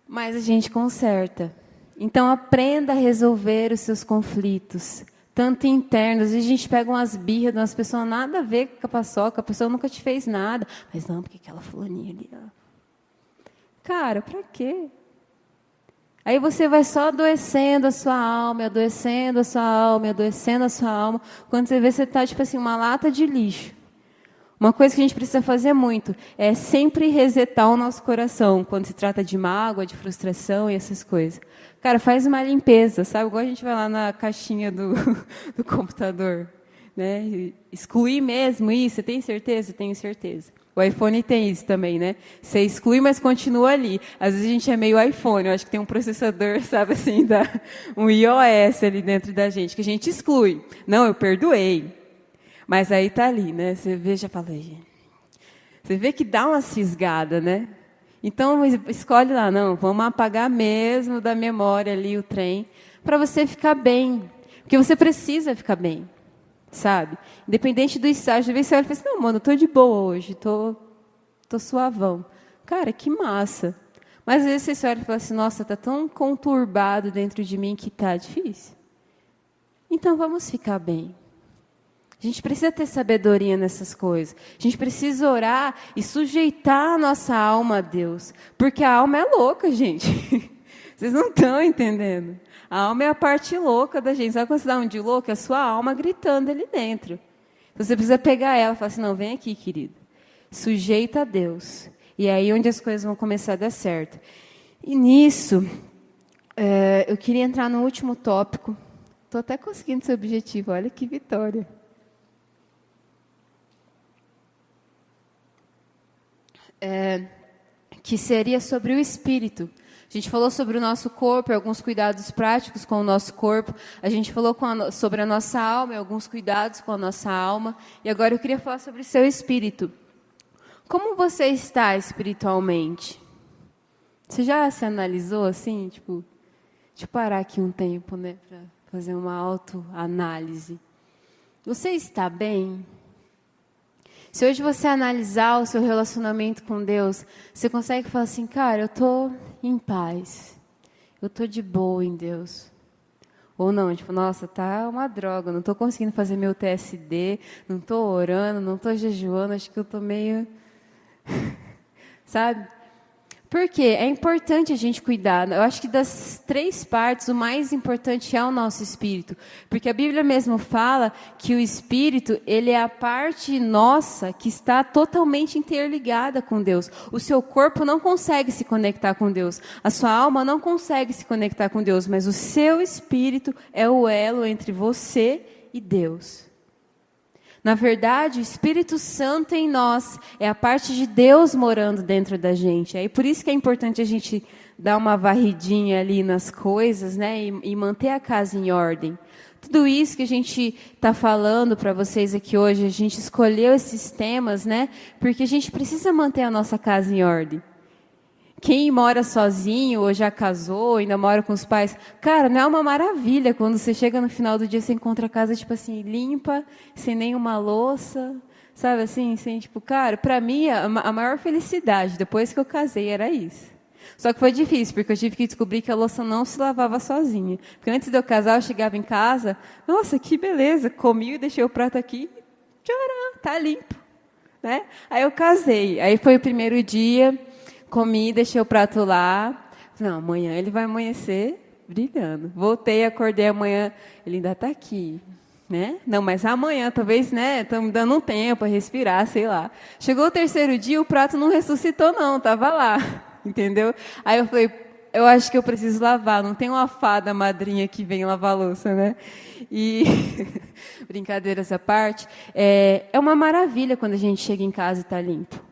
mas a gente conserta. Então aprenda a resolver os seus conflitos, tanto internos. A gente pega umas birras de umas pessoas nada a ver com a paçoca, a pessoa nunca te fez nada, mas não, porque aquela fulaninha ali, ó. Cara, para quê? Aí você vai só adoecendo a sua alma, adoecendo a sua alma, adoecendo a sua alma. Quando você vê, você está tipo assim, uma lata de lixo. Uma coisa que a gente precisa fazer muito é sempre resetar o nosso coração, quando se trata de mágoa, de frustração e essas coisas. Cara, faz uma limpeza, sabe? Igual a gente vai lá na caixinha do computador, né? Excluir mesmo isso, você tem certeza? Tenho certeza. O iPhone tem isso também, né? Você exclui, mas continua ali. Às vezes a gente é meio iPhone, eu acho que tem um processador, sabe assim, um iOS ali dentro da gente, que a gente exclui. Não, eu perdoei. Mas aí tá ali, né? Você vê, já falei. Você vê que dá uma fisgada, né? Então escolhe lá, não, vamos apagar mesmo da memória ali o trem, para você ficar bem. Porque você precisa ficar bem, sabe? Independente do estágio, às vezes você olha e fala assim, não, mano, eu tô de boa hoje, tô suavão. Cara, que massa. Mas às vezes você olha e fala assim, nossa, tá tão conturbado dentro de mim que tá difícil. Então vamos ficar bem. A gente precisa ter sabedoria nessas coisas. A gente precisa orar e sujeitar a nossa alma a Deus. Porque a alma é louca, gente. Vocês não estão entendendo. A alma é a parte louca da gente. Sabe quando você dá um de louco? É a sua alma gritando ali dentro. Você precisa pegar ela e falar assim, não, vem aqui, querido. Sujeita a Deus. E é aí onde as coisas vão começar a dar certo. E nisso, eu queria entrar no último tópico. Estou até conseguindo esse objetivo. Olha que vitória. Que seria sobre o espírito. A gente falou sobre o nosso corpo, alguns cuidados práticos com o nosso corpo. A gente falou sobre a nossa alma, alguns cuidados com a nossa alma. E agora eu queria falar sobre o seu espírito. Como você está espiritualmente? Você já se analisou assim? Tipo, deixa eu parar aqui um tempo, né, para fazer uma autoanálise. Você está bem? Se hoje você analisar o seu relacionamento com Deus, você consegue falar assim, cara, eu estou em paz, eu estou de boa em Deus. Ou não, tipo, nossa, tá uma droga, não estou conseguindo fazer meu TSD, não estou orando, não estou jejuando, acho que eu estou meio... Sabe? Porque é importante a gente cuidar. Eu acho que das três partes, o mais importante é o nosso espírito. Porque a Bíblia mesmo fala que o espírito, ele é a parte nossa que está totalmente interligada com Deus. O seu corpo não consegue se conectar com Deus. A sua alma não consegue se conectar com Deus. Mas o seu espírito é o elo entre você e Deus. Na verdade, o Espírito Santo em nós é a parte de Deus morando dentro da gente. É por isso que é importante a gente dar uma varridinha ali nas coisas, né, e manter a casa em ordem. Tudo isso que a gente está falando para vocês aqui hoje, a gente escolheu esses temas, né, porque a gente precisa manter a nossa casa em ordem. Quem mora sozinho ou já casou, ainda mora com os pais, cara, não é uma maravilha quando você chega no final do dia, você encontra a casa, tipo assim, limpa, sem nenhuma louça, sabe assim, sem, tipo, cara, para mim, a maior felicidade, depois que eu casei, era isso. Só que foi difícil, porque eu tive que descobrir que a louça não se lavava sozinha. Porque antes de eu casar, eu chegava em casa, nossa, que beleza, comi e deixei o prato aqui, tcharam, tá limpo, né? Aí eu casei, aí foi o primeiro dia, comi, deixei o prato lá. Não, amanhã ele vai amanhecer brilhando. Voltei, acordei amanhã, ele ainda está aqui, né? Não, mas amanhã, talvez, né? Estamos dando um tempo para respirar, sei lá. Chegou o terceiro dia, o prato não ressuscitou, não, estava lá, entendeu? Aí eu falei, eu acho que eu preciso lavar. Não tem uma fada madrinha que vem lavar a louça, né? E brincadeiras à parte, é uma maravilha quando a gente chega em casa e está limpo.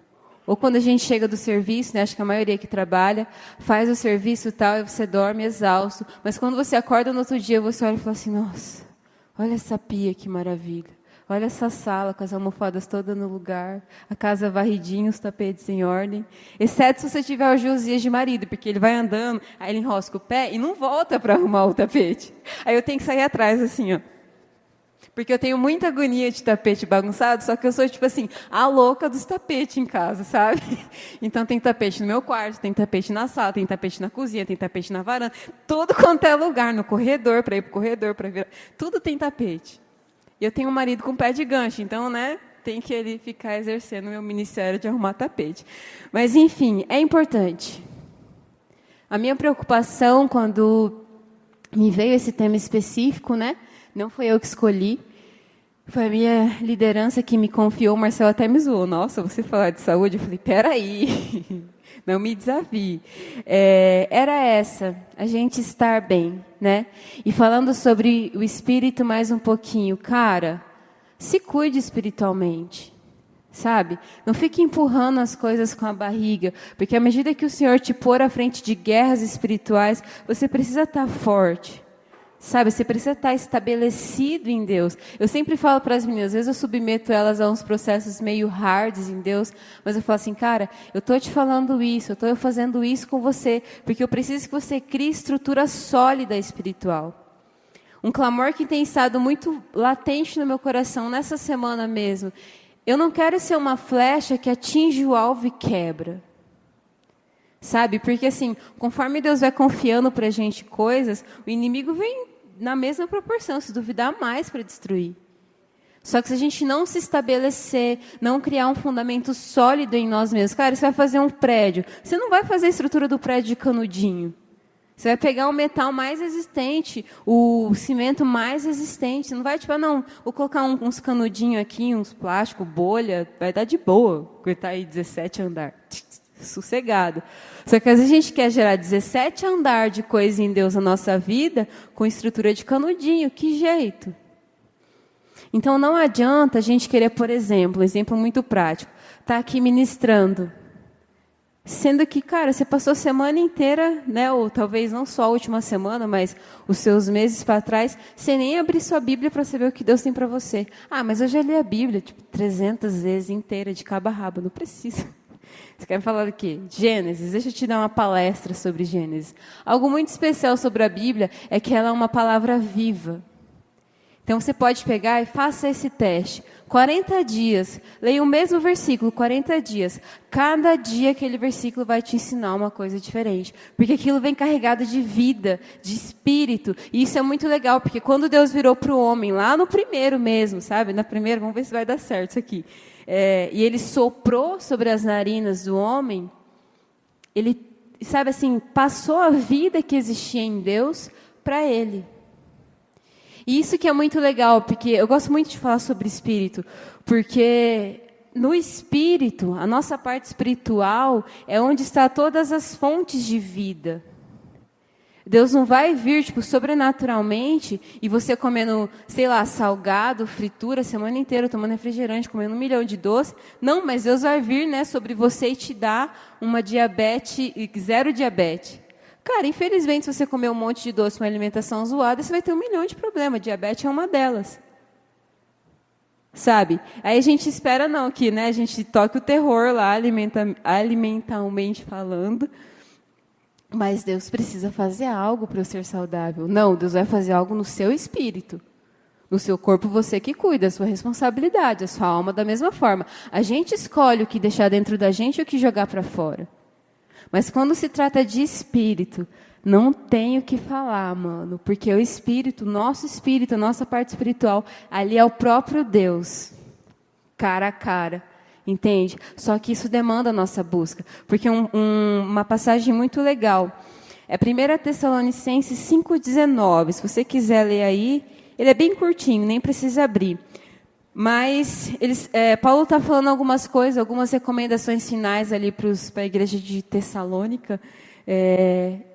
Ou quando a gente chega do serviço, né, acho que a maioria que trabalha, faz o serviço e tal, e você dorme exausto. Mas quando você acorda no outro dia, você olha e fala assim, nossa, olha essa pia, que maravilha. Olha essa sala com as almofadas todas no lugar, a casa varridinha, os tapetes em ordem. Exceto se você tiver o Josias de marido, porque ele vai andando, aí ele enrosca o pé e não volta para arrumar o tapete. Aí eu tenho que sair atrás assim, ó. Porque eu tenho muita agonia de tapete bagunçado, só que eu sou, tipo assim, a louca dos tapetes em casa, sabe? Então tem tapete no meu quarto, tem tapete na sala, tem tapete na cozinha, tem tapete na varanda, tudo quanto é lugar, no corredor, para ir para o corredor, para virar, tudo tem tapete. E eu tenho um marido com pé de gancho, então, né, tem que ele ficar exercendo o meu ministério de arrumar tapete. Mas, enfim, é importante. A minha preocupação, quando me veio esse tema específico, né, não foi eu que escolhi, foi a minha liderança que me confiou. O Marcelo até me zoou. Nossa, você falar de saúde? Eu falei, peraí, não me desafie. Era essa, a gente estar bem, né? E falando sobre o espírito mais um pouquinho, cara, se cuide espiritualmente, sabe? Não fique empurrando as coisas com a barriga, porque à medida que o Senhor te pôr à frente de guerras espirituais, você precisa estar forte. Sabe, você precisa estar estabelecido em Deus. Eu sempre falo para as meninas, às vezes eu submeto elas a uns processos meio hards em Deus, mas eu falo assim, cara, eu estou te falando isso, eu estou fazendo isso com você, porque eu preciso que você crie estrutura sólida espiritual. Um clamor que tem estado muito latente no meu coração nessa semana mesmo. Eu não quero ser uma flecha que atinge o alvo e quebra. Sabe, porque assim, conforme Deus vai confiando para a gente coisas, o inimigo vem na mesma proporção, se duvidar mais para destruir. Só que se a gente não se estabelecer, não criar um fundamento sólido em nós mesmos, cara, você vai fazer um prédio, você não vai fazer a estrutura do prédio de canudinho. Você vai pegar o metal mais resistente, o cimento mais resistente. Você não vai, tipo, não, vou colocar uns canudinhos aqui, uns plásticos, bolha, vai dar de boa, porque está aí 17 andar. Sossegado. Só que às vezes a gente quer gerar 17 andar de coisa em Deus na nossa vida com estrutura de canudinho. Que jeito? Então não adianta a gente querer, por exemplo, um exemplo muito prático, estar aqui ministrando, sendo que, cara, você passou a semana inteira, né, ou talvez não só a última semana, mas os seus meses para trás, sem nem abrir sua Bíblia para saber o que Deus tem para você. Ah, mas eu já li a Bíblia, tipo, 300 vezes inteira, de cabo a rabo, não precisa. Você quer falar do quê? Gênesis. Deixa eu te dar uma palestra sobre Gênesis. Algo muito especial sobre a Bíblia é que ela é uma palavra viva. Então você pode pegar e faça esse teste. 40 dias, leia o mesmo versículo, 40 dias. Cada dia aquele versículo vai te ensinar uma coisa diferente. Porque aquilo vem carregado de vida, de espírito. E isso é muito legal, porque quando Deus virou para o homem, lá no primeiro mesmo, sabe? Na primeira, vamos ver se vai dar certo isso aqui. E ele soprou sobre as narinas do homem, ele, sabe assim, passou a vida que existia em Deus para ele. E isso que é muito legal, porque eu gosto muito de falar sobre espírito, porque no espírito, a nossa parte espiritual é onde está todas as fontes de vida. Deus não vai vir, tipo, sobrenaturalmente, e você comendo, sei lá, salgado, fritura, a semana inteira, tomando refrigerante, comendo 1 milhão de doces. Não, mas Deus vai vir, né, sobre você e te dar uma diabetes, 0 diabetes. Cara, infelizmente, se você comer um monte de doce, uma alimentação zoada, você vai ter 1 milhão de problemas. Diabetes é uma delas. Sabe? Aí a gente espera, não, que, né, a gente toque o terror lá, alimentalmente falando, Mas Deus precisa fazer algo para eu ser saudável. Não, Deus vai fazer algo no seu espírito. No seu corpo, você que cuida, a sua responsabilidade, a sua alma da mesma forma. A gente escolhe o que deixar dentro da gente e o que jogar para fora. Mas quando se trata de espírito, não tem o que falar, mano. Porque o espírito, a nossa parte espiritual, ali é o próprio Deus. Cara a cara. Entende? Só que isso demanda a nossa busca. Porque uma passagem muito legal. É 1 Tessalonicenses 5,19. Se você quiser ler aí, ele é bem curtinho, nem precisa abrir. Mas Paulo está falando algumas coisas, algumas recomendações finais ali para a igreja de Tessalônica.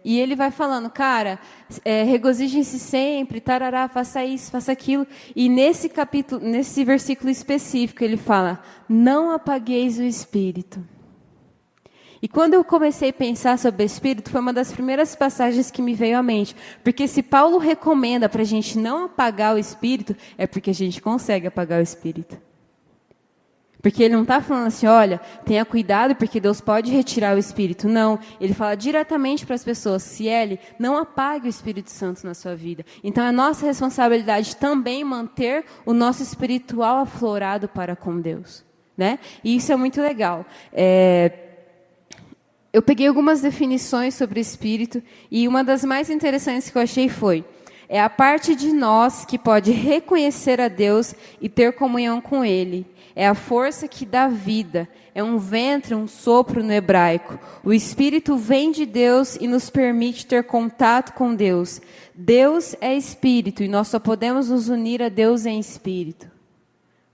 E ele vai falando, cara, regozijem-se sempre, tarará, faça isso, faça aquilo. E nesse capítulo, nesse versículo específico, ele fala, não apagueis o espírito. E quando eu comecei a pensar sobre o espírito, foi uma das primeiras passagens que me veio à mente. Porque se Paulo recomenda para a gente não apagar o espírito, é porque a gente consegue apagar o espírito. Porque ele não está falando assim, olha, tenha cuidado porque Deus pode retirar o Espírito. Não, ele fala diretamente para as pessoas, Ciele, não apague o Espírito Santo na sua vida. Então é nossa responsabilidade também manter o nosso espiritual aflorado para com Deus. Né? E isso é muito legal. Eu peguei algumas definições sobre o Espírito e uma das mais interessantes que eu achei foi, é a parte de nós que pode reconhecer a Deus e ter comunhão com Ele. É a força que dá vida. É um ventre, um sopro no hebraico. O Espírito vem de Deus e nos permite ter contato com Deus. Deus é Espírito e nós só podemos nos unir a Deus em Espírito.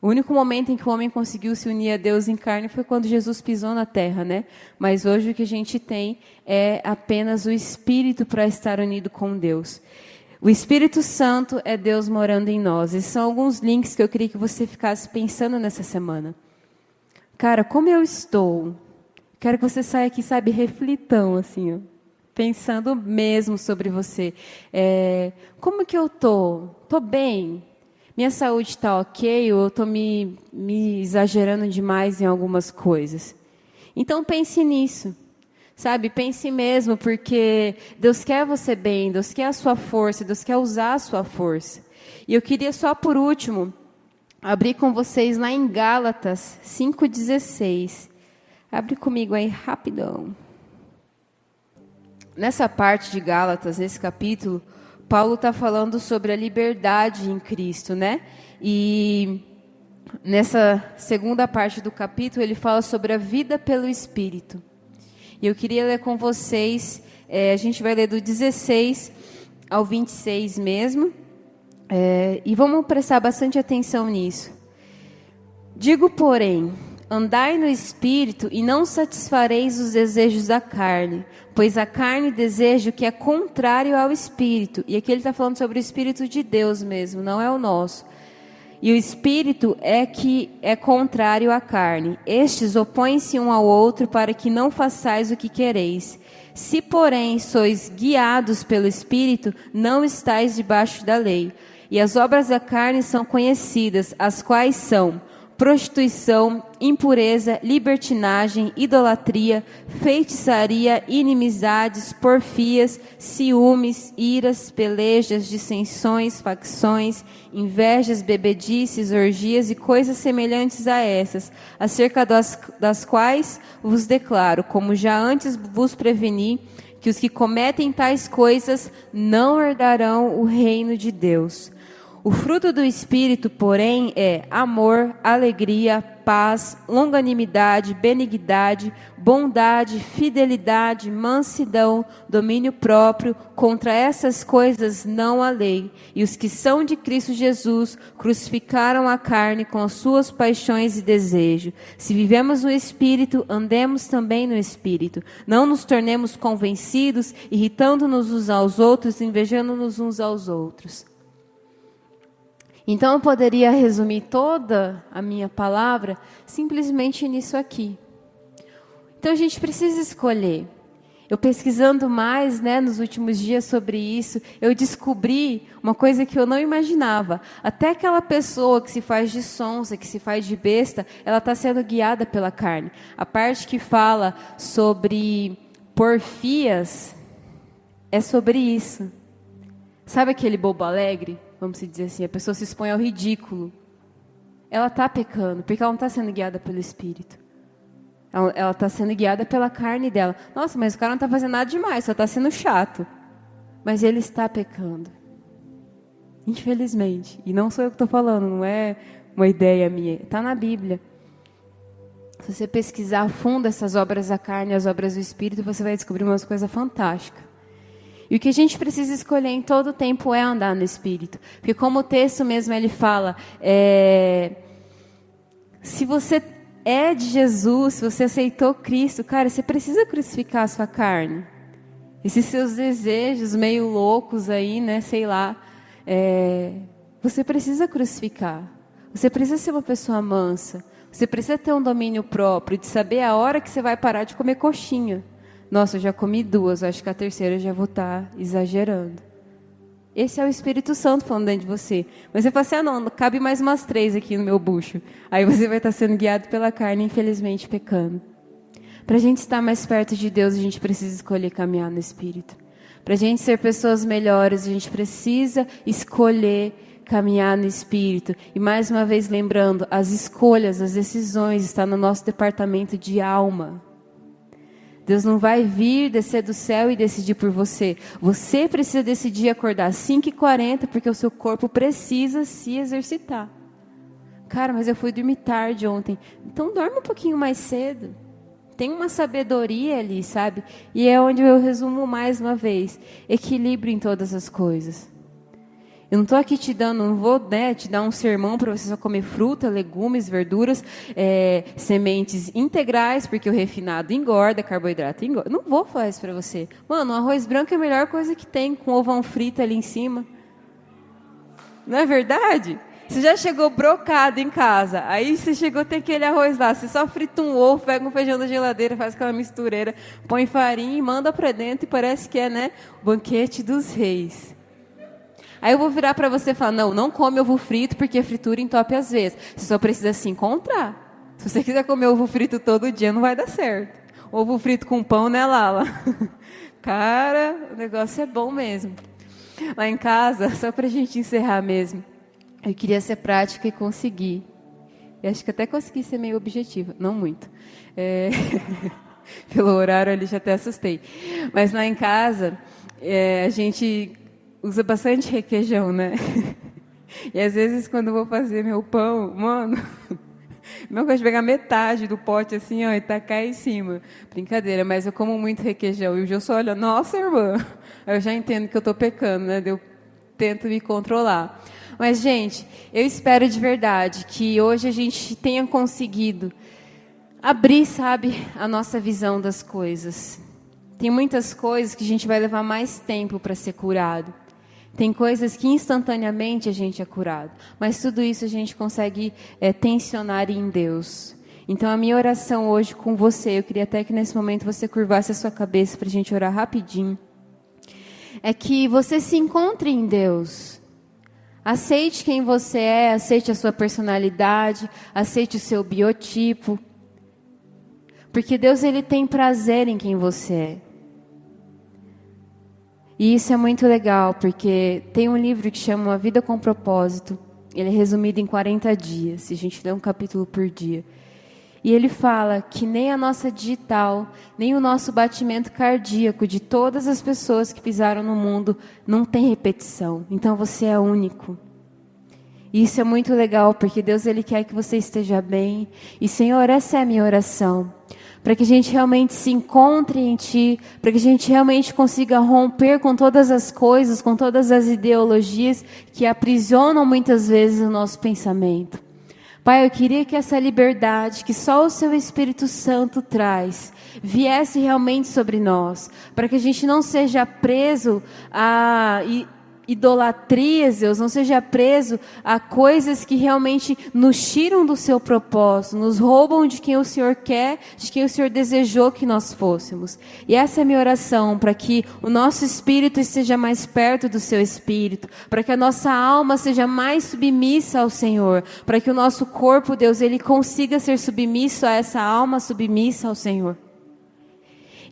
O único momento em que o homem conseguiu se unir a Deus em carne foi quando Jesus pisou na terra, né? Mas hoje o que a gente tem é apenas o Espírito para estar unido com Deus. O Espírito Santo é Deus morando em nós. Esses são alguns links que eu queria que você ficasse pensando nessa semana. Cara, como eu estou? Quero que você saia aqui, sabe, reflitão, assim, ó, pensando mesmo sobre você. Como que eu estou? Estou bem? Minha saúde está ok ou eu estou me exagerando demais em algumas coisas? Então pense nisso. Sabe, pense mesmo, porque Deus quer você bem, Deus quer a sua força, Deus quer usar a sua força. E eu queria só por último, abrir com vocês lá em Gálatas 5,16. Abre comigo aí rapidão. Nessa parte de Gálatas, nesse capítulo, Paulo está falando sobre a liberdade em Cristo, né? E nessa segunda parte do capítulo, ele fala sobre a vida pelo Espírito. E eu queria ler com vocês, a gente vai ler do 16 ao 26 mesmo, e vamos prestar bastante atenção nisso. Digo, porém, andai no Espírito e não satisfareis os desejos da carne, pois a carne deseja o que é contrário ao Espírito. E aqui ele está falando sobre o Espírito de Deus mesmo, não é o nosso. E o Espírito é que é contrário à carne. Estes opõem-se um ao outro para que não façais o que quereis. Se, porém, sois guiados pelo Espírito, não estáis debaixo da lei. E as obras da carne são conhecidas, as quais são prostituição, impureza, libertinagem, idolatria, feitiçaria, inimizades, porfias, ciúmes, iras, pelejas, dissensões, facções, invejas, bebedices, orgias e coisas semelhantes a essas, acerca das quais vos declaro, como já antes vos preveni, que os que cometem tais coisas não herdarão o reino de Deus. O fruto do Espírito, porém, é amor, alegria, paz, longanimidade, benignidade, bondade, fidelidade, mansidão, domínio próprio. Contra essas coisas não há lei. E os que são de Cristo Jesus crucificaram a carne com as suas paixões e desejos. Se vivemos no Espírito, andemos também no Espírito. Não nos tornemos convencidos, irritando-nos uns aos outros, invejando-nos uns aos outros. Então eu poderia resumir toda a minha palavra simplesmente nisso aqui. Então a gente precisa escolher. Eu pesquisando mais, nos últimos dias sobre isso, eu descobri uma coisa que eu não imaginava. Até aquela pessoa que se faz de sonsa, que se faz de besta, ela está sendo guiada pela carne. A parte que fala sobre porfias, é sobre isso. Sabe aquele bobo alegre? Vamos dizer assim, a pessoa se expõe ao ridículo. Ela está pecando, porque ela não está sendo guiada pelo Espírito. Ela está sendo guiada pela carne dela. Nossa, mas o cara não está fazendo nada demais, só está sendo chato. Mas ele está pecando. Infelizmente. E não sou eu que estou falando, não é uma ideia minha. Está na Bíblia. Se você pesquisar a fundo essas obras da carne e as obras do Espírito, você vai descobrir umas coisas fantásticas. E o que a gente precisa escolher em todo tempo é andar no Espírito. Porque como o texto mesmo ele fala, se você é de Jesus, se você aceitou Cristo, cara, você precisa crucificar a sua carne. Esses seus desejos meio loucos aí, né, sei lá, você precisa crucificar. Você precisa ser uma pessoa mansa. Você precisa ter um domínio próprio, de saber a hora que você vai parar de comer coxinha. Nossa, eu já comi 2, acho que a terceira eu já vou estar exagerando. Esse é o Espírito Santo falando dentro de você. Mas você fala assim, não, cabe mais umas 3 aqui no meu bucho. Aí você vai estar sendo guiado pela carne, infelizmente pecando. Para a gente estar mais perto de Deus, a gente precisa escolher caminhar no Espírito. Para a gente ser pessoas melhores, a gente precisa escolher caminhar no Espírito. E mais uma vez lembrando, as escolhas, as decisões estão no nosso departamento de alma. Deus não vai vir, descer do céu e decidir por você. Você precisa decidir acordar às 5h40, porque o seu corpo precisa se exercitar. Cara, mas eu fui dormir tarde ontem. Então dorme um pouquinho mais cedo. Tem uma sabedoria ali, sabe? E é onde eu resumo mais uma vez. Equilíbrio em todas as coisas. Eu não estou aqui te dando, não vou te dar um sermão para você só comer fruta, legumes, verduras, sementes integrais, porque o refinado engorda, carboidrato engorda. Não vou falar isso para você. Mano, o arroz branco é a melhor coisa que tem, com ovão frito ali em cima. Não é verdade? Você já chegou brocado em casa, aí você chegou, tem aquele arroz lá, você só frita um ovo, pega um feijão da geladeira, faz aquela mistureira, põe farinha e manda para dentro e parece que é, o banquete dos reis. Aí eu vou virar para você e falar, não come ovo frito, porque a fritura entope às vezes. Você só precisa se encontrar. Se você quiser comer ovo frito todo dia, não vai dar certo. Ovo frito com pão, né, Lala? Cara, o negócio é bom mesmo. Lá em casa, só para a gente encerrar mesmo, eu queria ser prática e conseguir. Eu acho que até consegui ser meio objetiva, não muito. Pelo horário ali já até assustei. Mas lá em casa, a gente usa bastante requeijão, né? E às vezes quando eu vou fazer meu pão, mano, eu gosto de pegar metade do pote assim, e tacar em cima. Brincadeira, mas eu como muito requeijão. E o Gil só olha, nossa, irmã. Aí eu já entendo que eu estou pecando, né? Eu tento me controlar. Mas, gente, eu espero de verdade que hoje a gente tenha conseguido abrir, sabe, a nossa visão das coisas. Tem muitas coisas que a gente vai levar mais tempo para ser curado. Tem coisas que instantaneamente a gente é curado. Mas tudo isso a gente consegue tensionar em Deus. Então, a minha oração hoje com você, eu queria até que nesse momento você curvasse a sua cabeça para a gente orar rapidinho. É que você se encontre em Deus. Aceite quem você é, aceite a sua personalidade, aceite o seu biotipo. Porque Deus, Ele tem prazer em quem você é. E isso é muito legal, porque tem um livro que chama A Vida com Propósito. Ele é resumido em 40 dias, se a gente lê um capítulo por dia. E ele fala que nem a nossa digital, nem o nosso batimento cardíaco de todas as pessoas que pisaram no mundo não tem repetição. Então você é único. E isso é muito legal, porque Deus, Ele quer que você esteja bem. E Senhor, essa é a minha oração. Para que a gente realmente se encontre em Ti, para que a gente realmente consiga romper com todas as coisas, com todas as ideologias que aprisionam muitas vezes o nosso pensamento. Pai, eu queria que essa liberdade que só o Seu Espírito Santo traz, viesse realmente sobre nós, para que a gente não seja preso a idolatrias, Deus, não seja preso a coisas que realmente nos tiram do seu propósito, nos roubam de quem o Senhor quer, de quem o Senhor desejou que nós fôssemos. E essa é a minha oração, para que o nosso espírito esteja mais perto do seu espírito, para que a nossa alma seja mais submissa ao Senhor, para que o nosso corpo, Deus, ele consiga ser submisso a essa alma submissa ao Senhor.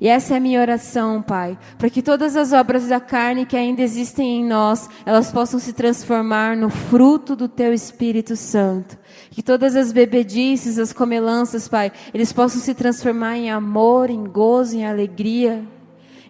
E essa é a minha oração, Pai, para que todas as obras da carne que ainda existem em nós, elas possam se transformar no fruto do Teu Espírito Santo. Que todas as bebedices, as comelanças, Pai, eles possam se transformar em amor, em gozo, em alegria,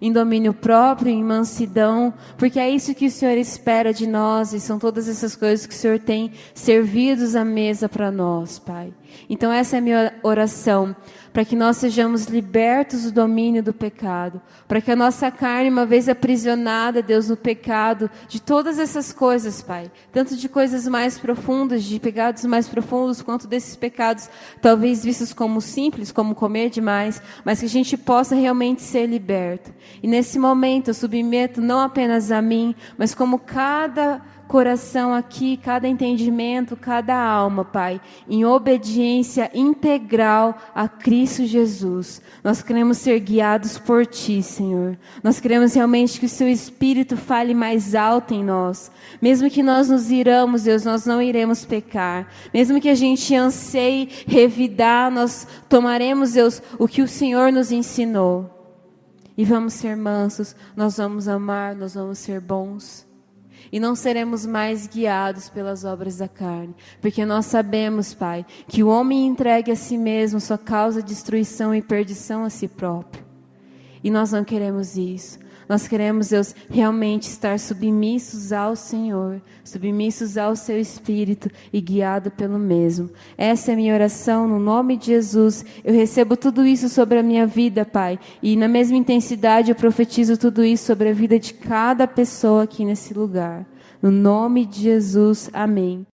em domínio próprio, em mansidão, porque é isso que o Senhor espera de nós, e são todas essas coisas que o Senhor tem servidos à mesa para nós, Pai. Então essa é a minha oração, para que nós sejamos libertos do domínio do pecado, para que a nossa carne, uma vez aprisionada, Deus, no pecado, de todas essas coisas, Pai, tanto de coisas mais profundas, de pecados mais profundos, quanto desses pecados, talvez vistos como simples, como comer demais, mas que a gente possa realmente ser liberto. E nesse momento eu submeto não apenas a mim, mas como cada coração aqui, cada entendimento, cada alma, Pai, em obediência integral a Cristo Jesus. Nós queremos ser guiados por Ti, Senhor. Nós queremos realmente que o Seu Espírito fale mais alto em nós. Mesmo que nós nos iramos, Deus, nós não iremos pecar. Mesmo que a gente anseie revidar, nós tomaremos, Deus, o que o Senhor nos ensinou. E vamos ser mansos, nós vamos amar, nós vamos ser bons. E não seremos mais guiados pelas obras da carne. Porque nós sabemos, Pai, que o homem entregue a si mesmo só causa destruição e perdição a si próprio. E nós não queremos isso. Nós queremos, Deus, realmente estar submissos ao Senhor, submissos ao Seu Espírito e guiado pelo mesmo. Essa é a minha oração, no nome de Jesus. Eu recebo tudo isso sobre a minha vida, Pai. E na mesma intensidade eu profetizo tudo isso sobre a vida de cada pessoa aqui nesse lugar. No nome de Jesus, amém.